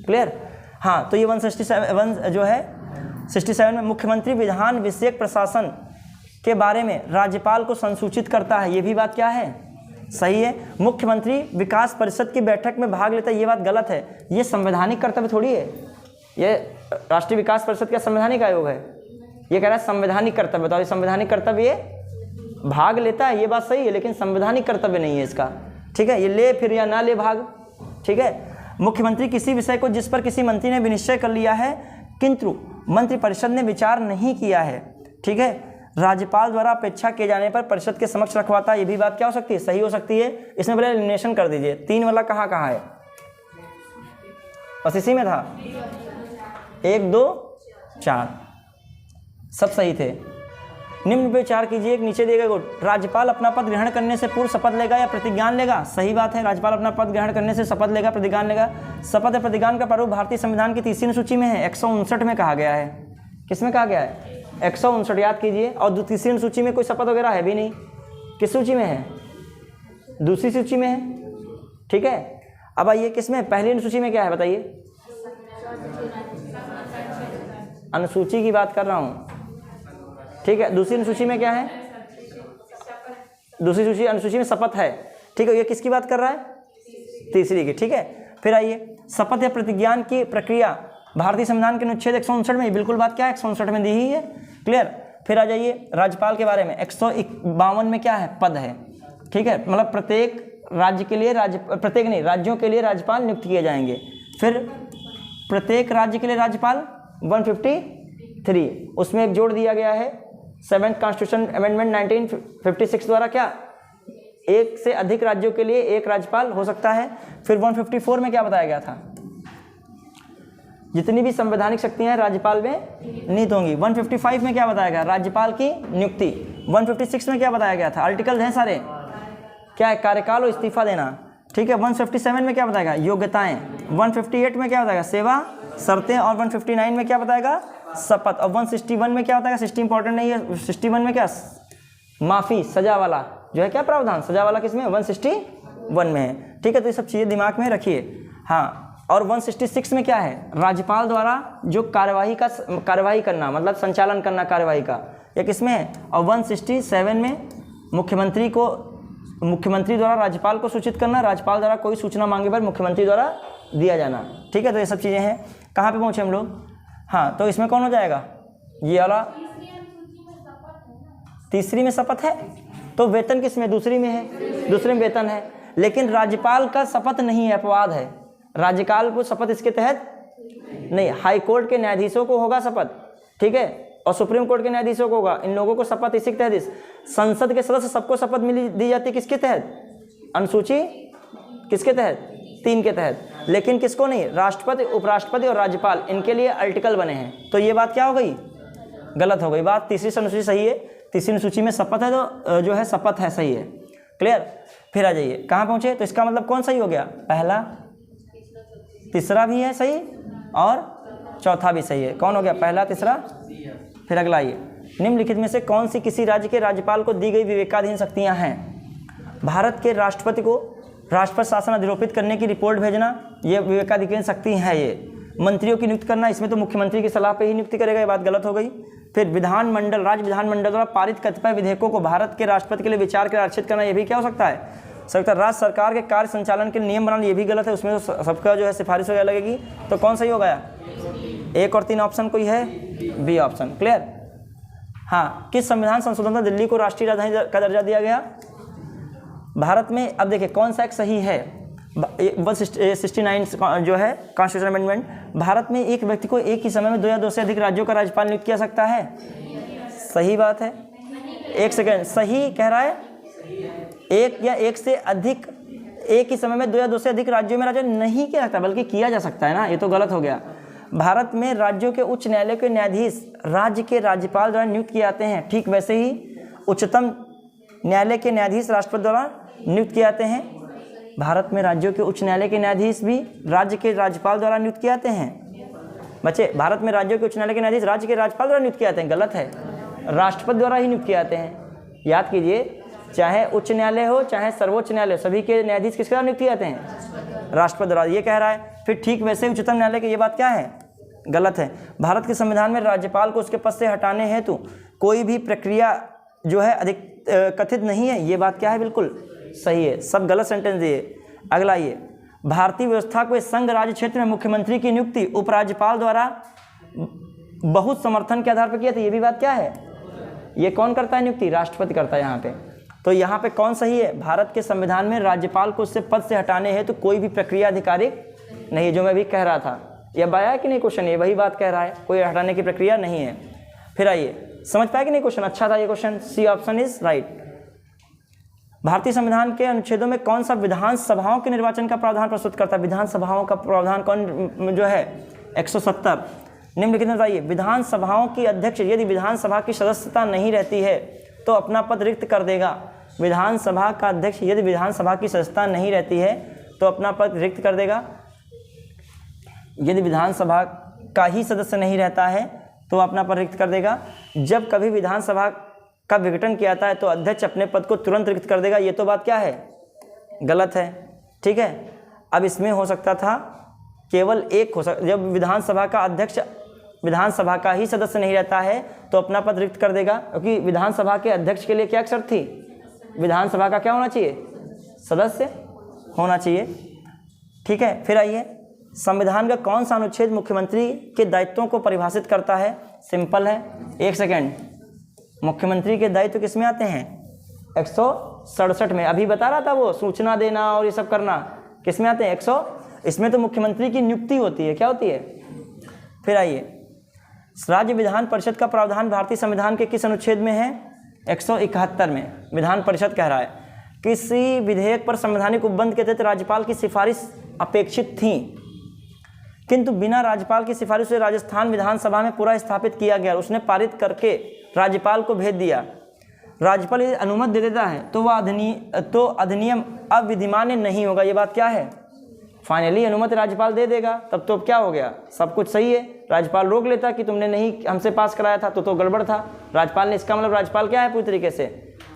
क्लियर? हाँ, तो ये 167 जो है 67 में मुख्यमंत्री विधान विषयक प्रशासन के बारे में राज्यपाल को संसूचित करता है। ये भी बात क्या है? सही है। मुख्यमंत्री विकास परिषद की बैठक में भाग लेता है। ये बात गलत है। ये संवैधानिक कर्तव्य थोड़ी है। ये राष्ट्रीय विकास परिषद का संवैधानिक आयोग है। ये कह रहा है संवैधानिक कर्तव्य। तो संवैधानिक कर्तव्य ये भाग लेता है, ये बात सही है, लेकिन संवैधानिक कर्तव्य नहीं है इसका। ठीक है, ये ले फिर या ना ले भाग। ठीक है, मुख्यमंत्री किसी विषय को जिस पर किसी मंत्री ने विनिश्चय कर लिया है किंतु मंत्रिपरिषद ने विचार नहीं किया है, ठीक है, राज्यपाल द्वारा अपेक्षा किए जाने पर परिषद के समक्ष रखवाता है। ये भी बात क्या हो सकती है? सही हो सकती है। इसमें पहले एलिमिनेशन कर दीजिए। 3 वाला कहाँ कहाँ है? बस इसी में था। 1 2 4 सब सही थे। निम्न पे विचार कीजिए, नीचे दिए गए राज्यपाल अपना पद ग्रहण करने से पूर्व शपथ लेगा या प्रतिज्ञान लेगा? सही बात है, राज्यपाल अपना पद ग्रहण करने से शपथ लेगा, प्रतिज्ञान लेगा। शपथ या प्रतिज्ञान का प्रारूप भारतीय संविधान की 3री अनुसूची में है, 159 में कहा गया है। किसमें कहा गया है? 159 याद कीजिए। और 3री अनुसूची में कोई शपथ वगैरह है भी नहीं। किस सूची में है? 2री सूची में है। ठीक है, अब आइए किसमें? पहली अनुसूची में क्या है बताइए? अनुसूची की बात कर रहा हूँ। ठीक है, 2री अनुसूची में क्या है? 2री अनुसूची में शपथ है। ठीक है, ये किसकी बात कर रहा है? तीसरी की। ठीक है, फिर आइए, शपथ या प्रतिज्ञान की प्रक्रिया भारतीय संविधान के अनुच्छेद 159 में, बिल्कुल बात क्या है, 159 में दी ही है। क्लियर। फिर आ जाइए राज्यपाल के बारे में, 152 में क्या है? पद है। ठीक है, मतलब प्रत्येक राज्य के लिए प्रत्येक नहीं, राज्यों के लिए राज्यपाल नियुक्त किए जाएंगे। फिर प्रत्येक राज्य के लिए राज्यपाल 153, उसमें एक जोड़ दिया गया है 7th कॉन्स्टिट्यूशन अमेंडमेंट 1956 द्वारा, क्या एक से अधिक राज्यों के लिए एक राज्यपाल हो सकता है। फिर 154 में क्या बताया गया था? जितनी भी संवैधानिक शक्तियां हैं राज्यपाल में निहित होंगी। 155 में क्या बताया गया? राज्यपाल की नियुक्ति। 156 में क्या बताया गया था? आर्टिकल हैं सारे, क्या है? कार्यकाल और इस्तीफा देना। ठीक है, 157 में क्या बताएगा? योग्यताएं। 158 में क्या बताएगा? सेवा, शर्तें। और 159 में क्या बताएगा? शपथ। और 161 में क्या बताएगा? 60 इंपॉर्टेंट नहीं है, 61 में क्या? माफी, सजा वाला जो है, क्या प्रावधान सजा वाला किसमें? 161 में है। ठीक है, तो ये सब चीज़ें दिमाग में रखिए। हाँ, और 166 में क्या है? राज्यपाल द्वारा जो कार्यवाही करना, मतलब संचालन करना कार्यवाही का, यह किसमें है? और 167 में मुख्यमंत्री द्वारा राज्यपाल को सूचित करना, राज्यपाल द्वारा कोई सूचना मांगे पर मुख्यमंत्री द्वारा दिया जाना। ठीक है, तो ये सब चीज़ें हैं। कहाँ पे पहुँचे हम लोग? हाँ, तो इसमें कौन हो जाएगा? ये वाला तीसरी में शपथ है, तो वेतन किसमें? दूसरी में है, दूसरे में वेतन है। लेकिन राज्यपाल का शपथ नहीं है, अपवाद है। राज्यपाल को शपथ इसके तहत नहीं, हाई कोर्ट के न्यायाधीशों को होगा शपथ। ठीक है, और सुप्रीम कोर्ट के न्यायाधीशों को होगा। इन लोगों को शपथ इसी के तहत, संसद के सदस्य सबको शपथ दी जाती है किसके तहत? अनुसूची किसके तहत? 3 के तहत। लेकिन किसको नहीं? राष्ट्रपति, उपराष्ट्रपति और राज्यपाल, इनके लिए आर्टिकल बने हैं। तो ये बात क्या हो गई? गलत हो गई बात। तीसरी अनुसूची सही है, तीसरी अनुसूची में शपथ है, तो जो है शपथ है, सही है। क्लियर। फिर आ जाइए, कहाँ पहुँचे? तो इसका मतलब कौन सही हो गया? पहला, तीसरा भी है सही और चौथा भी सही है। कौन हो गया? पहला, तीसरा। फिर अगला आइए, निम्नलिखित में से कौन सी किसी राज्य के राज्यपाल को दी गई विवेकाधीन शक्तियां हैं? भारत के राष्ट्रपति को राष्ट्रपति शासन अधिरोपित करने की रिपोर्ट भेजना, ये विवेकाधीन शक्ति है। ये मंत्रियों की नियुक्ति करना, इसमें तो मुख्यमंत्री की सलाह पे ही नियुक्ति करेगा, ये बात गलत हो गई। फिर विधानमंडल, राज्य विधानमंडल द्वारा पारित कतिपय विधेयकों को भारत के राष्ट्रपति के लिए विचार के आरक्षित करना, ये भी क्या हो सकता है? राज्य सरकार के कार्य संचालन के नियम बनाना, ये भी गलत है, उसमें तो सबका जो है सिफारिश वगैरह लगेगी। तो कौन सही हो गया? 1 और 3 ऑप्शन कोई है? B option. क्लियर। हाँ, किस संविधान संशोधन में दिल्ली को राष्ट्रीय राजधानी का दर्जा दिया गया? भारत में, अब देखिए कौन सा एक सही है? 169 जो है कॉन्स्टिट्यूशन अमेंडमेंट, भारत में एक व्यक्ति को एक ही समय में 2 या 2 से अधिक राज्यों का राज्यपाल नियुक्त किया सकता है। सही बात है। 1 सेकेंड, सही कह रहा है। एक या एक से अधिक, एक ही समय में 2 या 2 से अधिक राज्यों में राज्य नहीं किया जाता, बल्कि किया जा सकता है ना, ये तो गलत हो गया। भारत में राज्यों के उच्च न्यायालय के न्यायाधीश राज्य के राज्यपाल द्वारा नियुक्त किए जाते हैं। ठीक वैसे ही उच्चतम न्यायालय के न्यायाधीश राष्ट्रपति द्वारा नियुक्त किए जाते हैं। भारत में राज्यों के उच्च न्यायालय के न्यायाधीश भी राज्य के राज्यपाल द्वारा नियुक्त किए जाते हैं। बच्चे, भारत में राज्यों के उच्च न्यायालय के न्यायाधीश राज्य के राज्यपाल द्वारा नियुक्त किए जाते हैं, गलत है। राष्ट्रपति द्वारा ही नियुक्त किए जाते हैं। याद कीजिए, चाहे उच्च न्यायालय हो चाहे सर्वोच्च न्यायालय, सभी के न्यायाधीश किसके द्वारा नियुक्त किए जाते हैं? राष्ट्रपति द्वारा, ये कह रहा है। फिर ठीक वैसे उच्चतम न्यायालय की ये बात क्या है? गलत है। भारत के संविधान में राज्यपाल को उसके पद से हटाने हेतु कोई भी प्रक्रिया जो है अधिक कथित नहीं है, ये बात क्या है? बिल्कुल सही है। सब गलत सेंटेंस दिए। अगला ये, भारतीय व्यवस्था को संघ राज्य क्षेत्र में मुख्यमंत्री की नियुक्ति उपराज्यपाल द्वारा बहुत समर्थन के आधार पर किया था, ये भी बात क्या है? ये कौन करता है नियुक्ति? राष्ट्रपति करता है यहाँ पे। तो यहाँ पे कौन सही है? भारत के संविधान में राज्यपाल को उससे पद से हटाने हैं तो कोई भी प्रक्रिया आधिकारिक नहीं है, जो मैं भी कह रहा था। यह आया कि नहीं क्वेश्चन? ये वही बात कह रहा है, कोई हटाने की प्रक्रिया नहीं है। फिर आइए, समझ पाए कि नहीं क्वेश्चन? अच्छा था ये question, C option is right. भारतीय संविधान के अनुच्छेदों में कौन सा विधानसभाओं के निर्वाचन का प्रावधान प्रस्तुत करता है? विधानसभाओं का प्रावधान कौन जो है? 170। निम्नलिखित में बताइए, विधानसभाओं की अध्यक्ष यदि विधानसभा की सदस्यता नहीं रहती है तो अपना पद रिक्त कर देगा। विधानसभा का अध्यक्ष यदि विधानसभा की सदस्यता नहीं रहती है तो अपना पद रिक्त कर देगा। यदि विधानसभा का ही सदस्य नहीं रहता है तो अपना पद रिक्त कर देगा। जब कभी विधानसभा का विघटन किया जाता है तो अध्यक्ष अपने पद को तुरंत रिक्त कर देगा। ये तो बात क्या है? गलत है। ठीक है, अब इसमें हो सकता था केवल एक हो सकता, जब विधानसभा का अध्यक्ष विधानसभा का ही सदस्य नहीं रहता है तो अपना पद रिक्त कर देगा, क्योंकि विधानसभा के अध्यक्ष के लिए क्या शर्त थी? विधानसभा का क्या होना चाहिए? सदस्य होना चाहिए। ठीक है, फिर आइए, संविधान का कौन सा अनुच्छेद मुख्यमंत्री के दायित्वों को परिभाषित करता है? सिंपल है, एक सेकेंड, मुख्यमंत्री के दायित्व किस में आते हैं? 167 में। अभी बता रहा था वो सूचना देना और ये सब करना किस में आते हैं? 100। इसमें तो मुख्यमंत्री की नियुक्ति होती है, क्या होती है? फिर आइए, राज्य विधान परिषद का प्रावधान भारतीय संविधान के किस अनुच्छेद में है? 171 में। विधान परिषद कह रहा है किसी विधेयक पर संवैधानिक उपबंध के तहत राज्यपाल की सिफारिश अपेक्षित थी, किंतु बिना राज्यपाल की सिफारिश से राजस्थान विधानसभा में पूरा स्थापित किया गया। उसने पारित करके राज्यपाल को भेज दिया। राज्यपाल यदि अनुमति दे देता है तो वह अधिनियम अविधिमान्य नहीं होगा। ये बात क्या है? फाइनली अनुमति राज्यपाल दे देगा, तब तो क्या हो गया? सब कुछ सही है। राज्यपाल रोक लेता कि तुमने नहीं हमसे पास कराया था तो गड़बड़ था। राज्यपाल ने, इसका मतलब राज्यपाल क्या है? पूरी तरीके से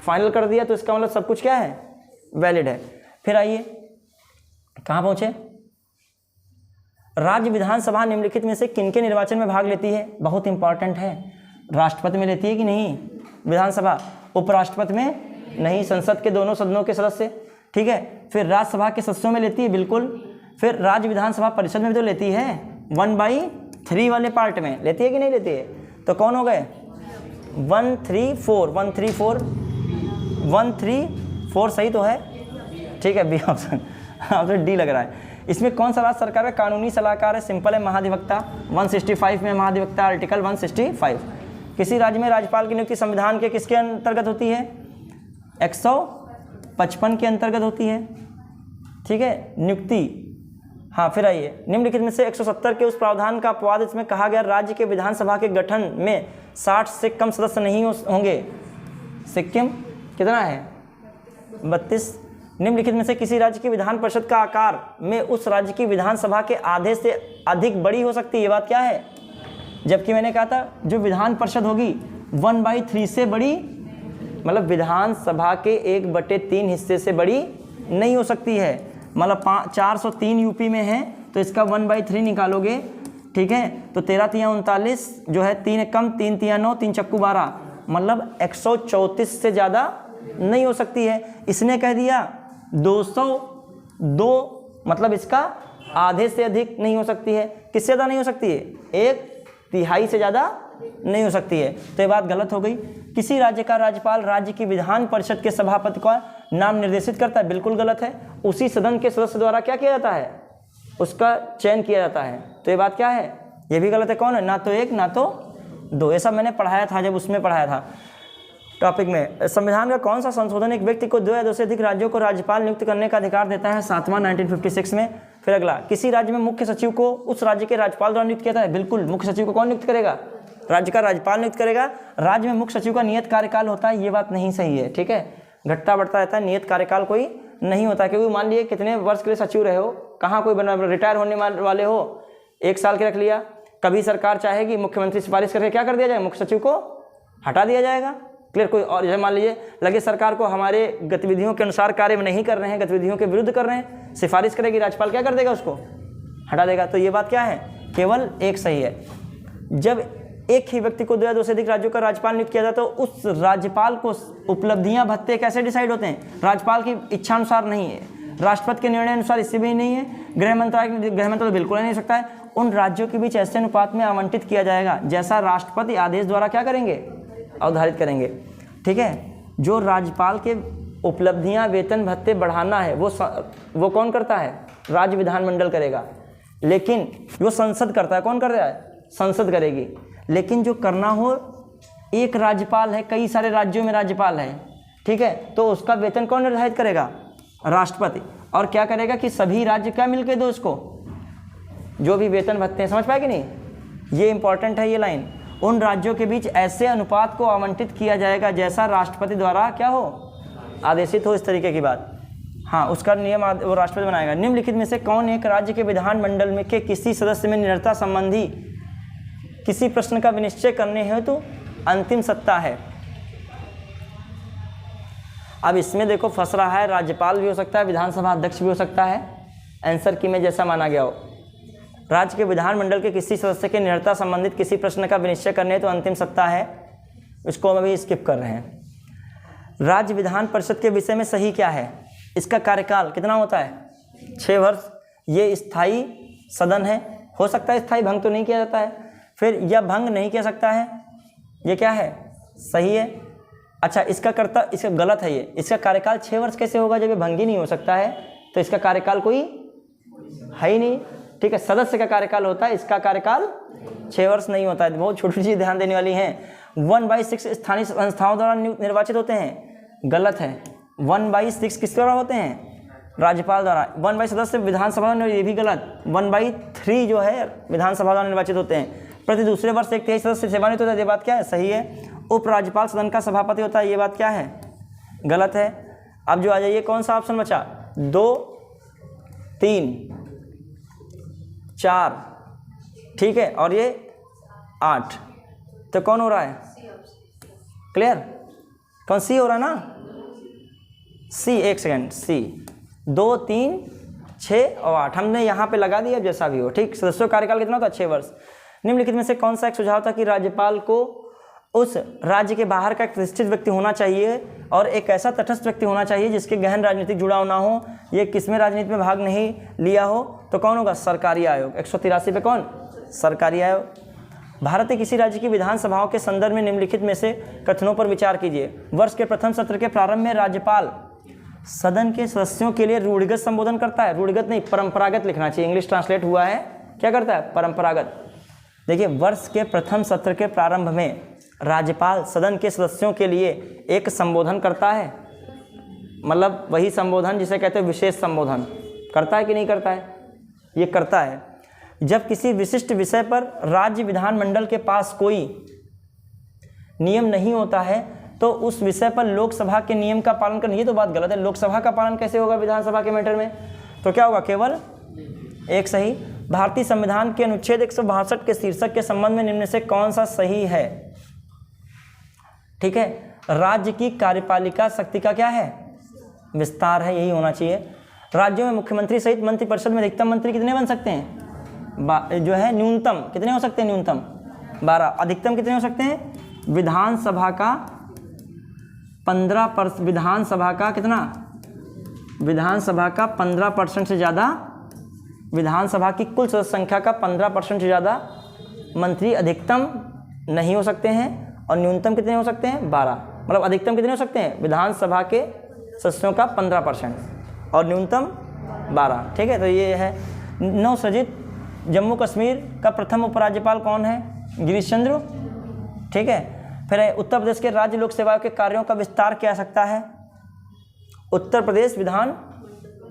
फाइनल कर दिया, तो इसका मतलब सब कुछ क्या है? वैलिड है। फिर आइए, कहाँ पहुँचे? राज्य विधानसभा निम्नलिखित में से किनके निर्वाचन में भाग लेती है? बहुत इंपॉर्टेंट है। राष्ट्रपति में लेती है कि नहीं विधानसभा? उपराष्ट्रपति में नहीं, संसद के दोनों सदनों के सदस्य। ठीक है, फिर राज्यसभा के सदस्यों में लेती है, बिल्कुल। फिर राज्य विधानसभा परिषद में भी तो लेती है, 1/3 वाले पार्ट में लेती है कि नहीं लेती है? तो कौन हो गए? 134 134 सही तो है। ठीक है, बी ऑप्शन, ऑप्शन डी लग रहा है। इसमें कौन सा राज्य सरकार का कानूनी सलाहकार है? सिंपल है, महाधिवक्ता। 165 में महाधिवक्ता, आर्टिकल 165। किसी राज्य में राज्यपाल की नियुक्ति संविधान के किसके अंतर्गत होती है? 155 के अंतर्गत होती है। ठीक है, नियुक्ति। हाँ, फिर आइए, निम्नलिखित में से 170 के उस प्रावधान का अपवाद इसमें कहा गया राज्य के विधानसभा के गठन में 60 से कम सदस्य नहीं होंगे। सिक्किम कितना है? 32। निम्नलिखित में से किसी राज्य की विधान परिषद का आकार में उस राज्य की विधानसभा के आधे से अधिक बड़ी हो सकती है। ये बात क्या है? जबकि मैंने कहा था जो विधान परिषद होगी 1/3 से बड़ी, मतलब विधानसभा के 1/3 हिस्से से बड़ी नहीं हो सकती है। मतलब 403 यूपी में है तो इसका 1/3 निकालोगे। ठीक है, तो 13 तिया 39 जो है, 3 कम 3 तिया 9, 3 चक्कू 12, मतलब 134 से ज़्यादा नहीं हो सकती है। इसने कह दिया 202, मतलब इसका आधे से अधिक नहीं हो सकती है। किससे ज़्यादा नहीं हो सकती है? 1/3 से ज़्यादा नहीं हो सकती है। तो ये बात गलत हो गई। किसी राज्य का राज्यपाल राज्य की विधान परिषद के सभापति का नाम निर्देशित करता है? बिल्कुल गलत है। उसी सदन के सदस्य द्वारा क्या किया जाता है? उसका चयन किया जाता है। तो ये बात क्या है? ये भी गलत है। कौन है? ना तो 1 ना तो 2। ये सब मैंने पढ़ाया था जब उसमें पढ़ाया था टॉपिक में। संविधान का कौन सा संशोधन एक व्यक्ति को 2 या 2 से अधिक राज्यों को राज्यपाल नियुक्त करने का अधिकार देता है? 7वां 1956 में। फिर अगला, किसी राज्य में मुख्य सचिव को उस राज्य के राज्यपाल द्वारा नियुक्त किया जाता है? बिल्कुल। मुख्य सचिव को कौन नियुक्त करेगा? राज्य का राज्यपाल नियुक्त करेगा। राज्य में मुख्य सचिव का नियत कार्यकाल होता है, ये बात नहीं सही है। ठीक है, घटता बढ़ता रहता है, नियत कार्यकाल कोई नहीं होता। क्योंकि मान लिए कितने वर्ष के लिए सचिव रहे हो, कहाँ कोई बना रिटायर होने वाले हो, 1 साल के रख लिया। कभी सरकार चाहेगी मुख्यमंत्री सिफारिश करके क्या कर दिया जाए? मुख्य सचिव को हटा दिया जाएगा। क्लियर? कोई और जैसे मान लीजिए लगे सरकार को हमारे गतिविधियों के अनुसार कार्य नहीं कर रहे हैं, गतिविधियों के विरुद्ध कर रहे हैं, सिफारिश करेगी, राज्यपाल क्या कर देगा? उसको हटा देगा। तो ये बात क्या है? केवल एक सही है। जब एक ही व्यक्ति को 2 या 2 से अधिक राज्यों का राज्यपाल नियुक्त किया जाता है तो उस राज्यपाल को उपलब्धियां भत्ते कैसे डिसाइड होते हैं? राज्यपाल की इच्छा अनुसार नहीं है, राष्ट्रपति के निर्णय अनुसार, इससे भी नहीं है, गृह मंत्रालय तो बिल्कुल नहीं सकता है। उन राज्यों के बीच ऐसे अनुपात में आवंटित किया जाएगा जैसा राष्ट्रपति आदेश द्वारा क्या करेंगे? अवधारित करेंगे। ठीक है, जो राज्यपाल के उपलब्धियां, वेतन भत्ते बढ़ाना है वो कौन करता है? राज्य विधानमंडल करेगा। लेकिन जो संसद करता है, कौन कर रहा है? संसद करेगी। लेकिन जो करना हो, एक राज्यपाल है, कई सारे राज्यों में राज्यपाल है, ठीक है, तो उसका वेतन कौन निर्धारित करेगा? राष्ट्रपति। और क्या करेगा कि सभी राज्य क्या मिलके दो उसको, जो भी वेतन भत्ते हैं। समझ पाए कि नहीं? ये इंपॉर्टेंट है ये लाइन। उन राज्यों के बीच ऐसे अनुपात को आवंटित किया जाएगा जैसा राष्ट्रपति द्वारा क्या हो? आदेशित हो, इस तरीके की बात। हाँ, उसका नियम वो राष्ट्रपति बनाएगा। निम्नलिखित में से कौन एक राज्य के विधानमंडल में के किसी सदस्य में निरंतरता संबंधी किसी प्रश्न का विनिश्चय करने हेतु अंतिम सत्ता है? अब इसमें देखो फंस रहा है, राज्यपाल भी हो सकता है, विधानसभा अध्यक्ष भी हो सकता है, आंसर की में जैसा माना गया हो। राज्य के विधानमंडल के किसी सदस्य के निरंतरता संबंधित किसी प्रश्न का विनिश्चय करने हेतु अंतिम सत्ता है, इसको हम अभी स्किप कर रहे हैं। राज्य विधान परिषद के विषय में सही क्या है? इसका कार्यकाल कितना होता है? 6 वर्ष। ये स्थायी सदन है, हो सकता है स्थायी, भंग तो नहीं किया जाता है। फिर यह भंग नहीं किया सकता है, ये क्या है? सही है। अच्छा, इसका गलत है ये, इसका कार्यकाल 6 वर्ष कैसे होगा जब ये भंग ही नहीं हो सकता है? तो इसका कार्यकाल कोई है ही नहीं। ठीक है, सदस्य का कार्यकाल होता है, इसका कार्यकाल 6 वर्ष नहीं होता है। बहुत छोटी चीज़ ध्यान देने वाली हैं। 1/6 स्थानीय संस्थाओं द्वारा निर्वाचित होते हैं, गलत है। 1/6 किस द्वारा होते हैं? राज्यपाल द्वारा। 1/6 सदस्य विधानसभा में, ये भी गलत। 1/3 जो है विधानसभा द्वारा निर्वाचित होते हैं। प्रति दूसरे वर्ष 1/3 सदस्य सेवानिवृत्त होता है, ये बात क्या है? सही है। उपराज्यपाल सदन का सभापति होता है, ये बात क्या है? गलत है। अब जो आ जाइए, कौन सा ऑप्शन बचा? 2, 3, 4, ठीक है, और ये 8, तो कौन हो रहा है? क्लियर? कौन? सी हो रहा है ना? सी, एक सेकेंड, सी। 2, 3, 6 और 8 हमने यहाँ पे लगा दिया, जैसा भी हो। ठीक, सदस्यों का कार्यकाल कितना होता है? 6 वर्ष। निम्नलिखित में से कौन सा एक सुझाव था कि राज्यपाल को उस राज्य के बाहर का एक प्रतिष्ठित व्यक्ति होना चाहिए और एक ऐसा तटस्थ व्यक्ति होना चाहिए जिसके गहन राजनीतिक जुड़ाव ना हो, ये किसमें राजनीति में भाग नहीं लिया हो, तो कौन होगा? सरकारी आयोग। 183 पे कौन? सरकारी आयोग। भारत के किसी राज्य की विधानसभाओं के संदर्भ में निम्नलिखित में से कथनों पर विचार कीजिए। वर्ष के प्रथम सत्र के प्रारंभ में राज्यपाल सदन के सदस्यों के लिए रूढ़िगत संबोधन करता है। रूढ़िगत नहीं, परंपरागत लिखना चाहिए, इंग्लिश ट्रांसलेट हुआ है। क्या करता है? परंपरागत। देखिए, वर्ष के प्रथम सत्र के प्रारंभ में राज्यपाल सदन के सदस्यों के लिए एक संबोधन करता है, मतलब वही संबोधन जिसे कहते हैं विशेष संबोधन। करता है कि नहीं करता है? ये करता है। जब किसी विशिष्ट विषय पर राज्य विधानमंडल के पास कोई नियम नहीं होता है तो उस विषय पर लोकसभा के नियम का पालन करना, ये तो बात गलत है। लोकसभा का पालन कैसे होगा विधानसभा के मैटर में? तो क्या होगा? केवल एक सही। भारतीय संविधान के अनुच्छेद 162 के शीर्षक के संबंध में निम्न में से कौन सा सही है? ठीक है, राज्य की कार्यपालिका शक्ति का क्या है? विस्तार है, यही होना चाहिए। राज्यों में मुख्यमंत्री सहित मंत्रिपरिषद में अधिकतम मंत्री कितने बन सकते हैं? जो है न्यूनतम कितने हो सकते हैं? न्यूनतम 12। अधिकतम कितने हो सकते हैं? विधानसभा का 15%। विधानसभा का कितना? विधानसभा का 15% से ज़्यादा, विधानसभा की कुल सदस्य संख्या का 15% से ज़्यादा मंत्री अधिकतम नहीं हो सकते हैं, और न्यूनतम कितने हो सकते हैं? 12। मतलब अधिकतम कितने हो सकते हैं? विधानसभा के सदस्यों का 15% और न्यूनतम 12। ठीक है, तो ये है। नवसृजित जम्मू कश्मीर का प्रथम उपराज्यपाल कौन है? गिरीश चंद्र। ठीक है, फिर उत्तर प्रदेश के राज्य लोक सेवा के कार्यों का विस्तार किया सकता है उत्तर प्रदेश विधान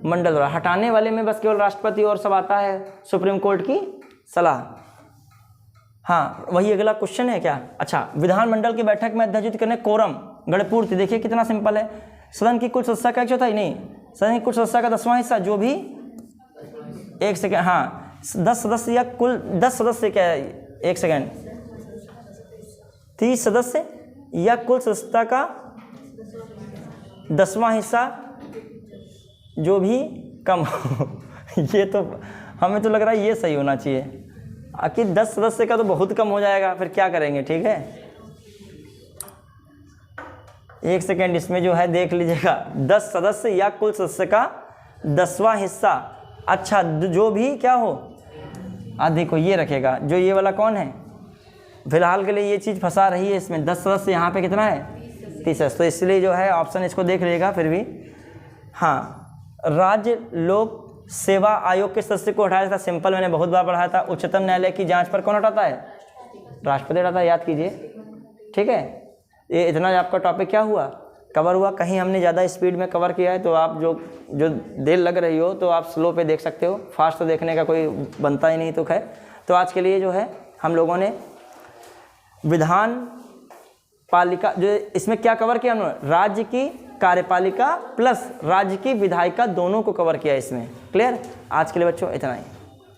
मंडल द्वारा। हटाने वाले में बस केवल राष्ट्रपति और सब आता है, सुप्रीम कोर्ट की सलाह। हाँ, वही अगला क्वेश्चन है क्या? अच्छा, विधानमंडल की बैठक में अध्यक्षित करने कोरम गणपूर्ति। देखिए कितना सिंपल है। सदन की कुल सदस्य का 1/4 नहीं, सदन की कुल सदस्य का 10वां हिस्सा, जो भी एक सेकेंड, हाँ 10 सदस्य या कुल 10 सदस्य क्या है? एक सेकेंड, 30 सदस्य या कुल सदस्यता का 10वां हिस्सा, जो भी कम हो। ये तो हमें तो लग रहा है ये सही होना चाहिए। आखिर 10 सदस्य का तो बहुत कम हो जाएगा, फिर क्या करेंगे? ठीक है, एक सेकेंड, इसमें जो है देख लीजिएगा, 10 सदस्य या कुल सदस्य का 10वां हिस्सा। अच्छा, जो भी क्या हो, देखो ये रखेगा, जो ये वाला कौन है? फिलहाल के लिए ये चीज़ फंसा रही है इसमें। 10 सदस्य यहाँ पे कितना है? 30। तो इसलिए जो है ऑप्शन इसको देख लीजिएगा फिर भी। हाँ, राज्य लोक सेवा आयोग के सदस्य को हटाया था। सिंपल, मैंने बहुत बार पढ़ाया था। उच्चतम न्यायालय की जांच पर कौन हटाता है? राष्ट्रपति हटाता है, याद कीजिए। ठीक है, ये इतना आपका टॉपिक क्या हुआ? कवर हुआ। कहीं हमने ज़्यादा स्पीड में कवर किया है तो आप जो देर लग रही हो तो आप स्लो पे देख सकते हो, फास्ट तो देखने का कोई बनता ही नहीं। तो खैर, तो आज के लिए जो है हम लोगों ने विधान पालिका, जो इसमें क्या कवर किया उन्होंने? राज्य की कार्यपालिका प्लस राज्य की विधायिका, दोनों को कवर किया इसमें। क्लियर? आज के लिए बच्चों इतना ही।